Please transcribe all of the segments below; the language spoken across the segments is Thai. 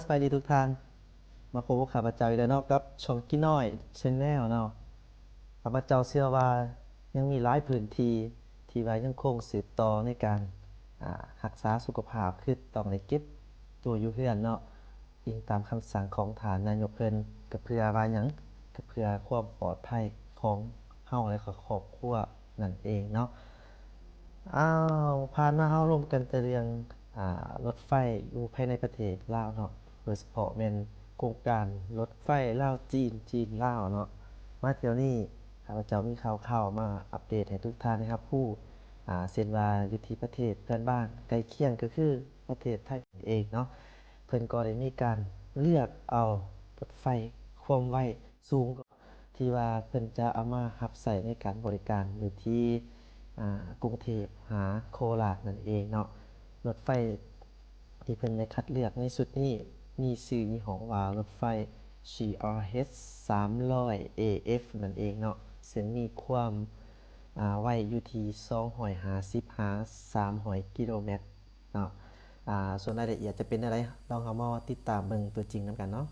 สบายดีทุกท่านมาพบกับข้าพเจ้าอีกแล้วเนาะกับช่องกี้น้อย Channel เนาะข้าพเจ้าเชื่อว่ายังมีหลายพื้นที่ที่ว่ายังคงสืบต่อในการรักษาสุขภาพคือต้องได้เก็บตัวอยู่เรือนเนาะอิงตามคำสั่งของท่านนายกเพิ่นก็เพื่อว่าหยังก็เพื่อความปลอดภัยของเฮาและก็ครอบครัวนั่นเองเนาะผ่านมาเฮาลงกันแต่เรื่องรถไฟอยู่ภายในประเทศลาวเนาะโดยเฉพาะแม่นโครงการรถไฟลาวจีนจีนลาวเนาะมาเที่ยวนี้ข้าพเจ้ามีข่าวๆมาอัปเดตให้ทุกท่านนะครับผู้เช่นว่าอยู่ที่ประเทศเพื่อนบ้านใกล้เคียงก็คือประเทศไทยเองเนาะเพิ่นก็ได้มีการเลือกเอารถไฟความไวสูงที่ว่าเพิ่นจะเอามารับใช้ในการบริการอยู่ที่กรุงเทพหาโคราชนั่นเองเนาะรถไฟที่เพิ่นได้คัดเลือกในสุดนี้มีชื่อยี่ห้อว่ารถไฟ CRH 300 AF นั่นเองเนาะซึ่งมีความไวอยู่ที่250-300 กิโลเมตรเนาะส่วนรายละเอียดจะเป็นอะไรลองเข้ามาติดตามเบิ่งตัวจริงนำกันเนาะ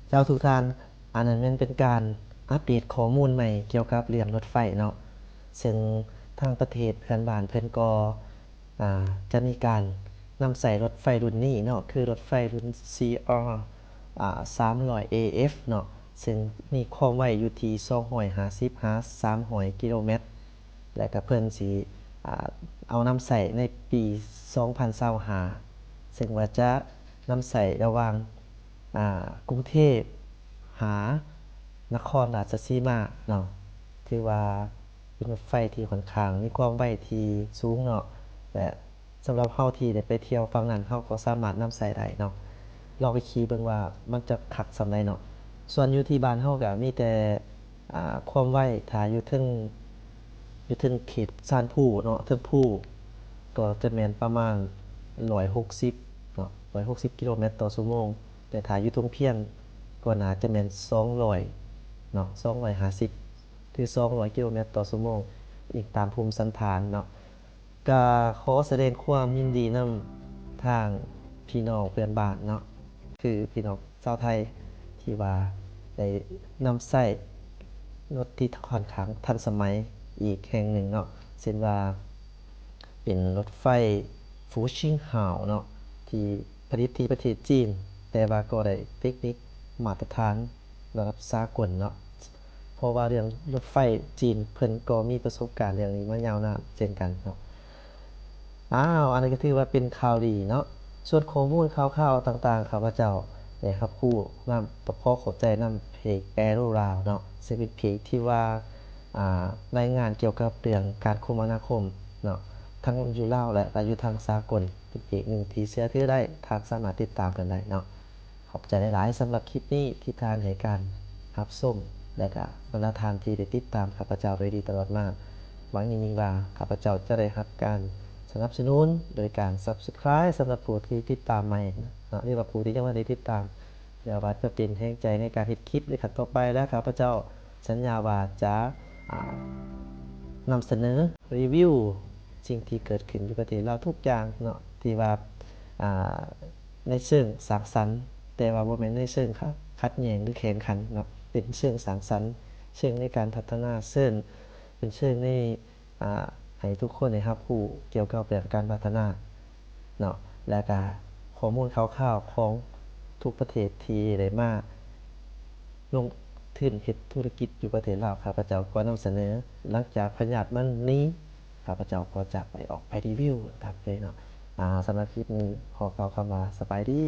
เจ้าทุกท่านอันนั้นมันเป็นการอัปเดตข้อมูลใหม่เกี่ยวกับเรื่องรถไฟเนาะซึ่งทางประเทศเพื่อนบ้านเพิ่นก็จะมีการนำใส่รถไฟรุ่นนี้เนาะคือรถไฟรุ่น CR 300 AF เนาะซึ่งมีความไวอยู่ที่250 300 กิโลเมตรและก็เพิ่นสิเอานำใส่ในปี2025ซึ่งว่าจะนำใส่ระหว่างกรุงเทพหานครราชสีมาเนาะถือว่าเป็นรถไฟที่ค่อนข้างมีความไวที่สูงเนาะและสำหรับเราที่ได้ไปเที่ยวฝั่งนั้นเราก็สามารถนำใส่ได้เนาะลองไปขี่เบิ่งว่ามันจะคักส่ำใดเนาะส่วนอยู่ที่บ้านเราก็มีแต่ความไวถ้าอยู่เทิงเขตชานภูเนาะเทิงภูก็จะแม่นประมาณ160เนาะ160กิโลเมตรต่อชั่วโมงแต่ถ้าอยู่ตรงเพียงก็น่าจะแม่น200เนาะ250ถึง200กิโลเมตรต่อชั่วโมงอีกตามภูมิสันฐานเนาะก็ขอแสดงความยินดีนำทางพี่น้องเพื่อนบ้านเนาะคือพี่น้องชาวไทยที่ว่าได้นำใช้รถที่ค่อนข้างทันสมัยอีกแห่งหนึ่งเนาะเช่นว่าเป็นรถไฟฟูชิงฮาวเนาะที่ผลิตที่ประเทศจีนแต่ว่าก็ได้เทคนิคมาตรฐานระดับสากลเนาะเพราะว่าเรื่องรถไฟจีนเพิ่นก็มีประสบการณ์เรื่องนี้มายาวนานเช่นกันเนาะอันนี้ก็ถือว่าเป็นข่าวดีเนาะส่วนข้อมูลข่าวๆต่างๆข้าพเจ้าได้รับรู้นำประกอบเข้าใจนำเพจ Aerorao เนาะซึ่งเป็นเพจที่ว่ารายงานเกี่ยวกับเรื่องการคมนาคมเนาะทั้งอยู่ลาวและอยู่ทางสากลเป็นเพจหนึ่งที่เชื่อถือได้ทางสามารถติดตามกันได้เนาะขอบใจหลายๆสำหรับคลิปนี้ที่ทานให้การรับชมและก็บรรดาทานที่ได้ติดตามข้าพเจ้าโดยดีตลอดมาหวังยิ่งว่าข้าพเจ้าจะได้รับการสนับสนุนโดยการ Subscribe สำหรับผู้ที่ติดตามใหม่นะเรียกว่าผู้ที่ยังไม่ได้ติดตามเดี๋ยวว่าจะเป็นแรงใจในการเฮ็ดคลิปในขั้นต่อไปและข้าพเจ้าสัญญาว่าจะนำเสนอรีวิวสิ่งที่เกิดขึ้นอยู่ประเทศลาวทุกอย่างเนาะที่ว่าในเชิงสร้างสรรค์แต่ว่าบ่แม่นในเชิงขัดแย้งหรือแข่งขันเนาะเป็นเชิงสร้างสรรค์เชิงในการพัฒนาเป็นเชิงในให้ทุกคนได้รับรู้เกี่ยวกับเรื่องการพัฒนาเนาะแล้วก็ข้อมูลคร่าวๆของทุกประเทศที่ได้มาลงทุนเฮ็ดธุรกิจอยู่ประเทศลาวข้าพเจ้าก็นำเสนอหลังจากพญาติมันหนีข้าพเจ้าก็จะออกไปรีวิวตามเลยเนาะสำหรับคลิปนี้ขอกล่าวคำว่าสบายดี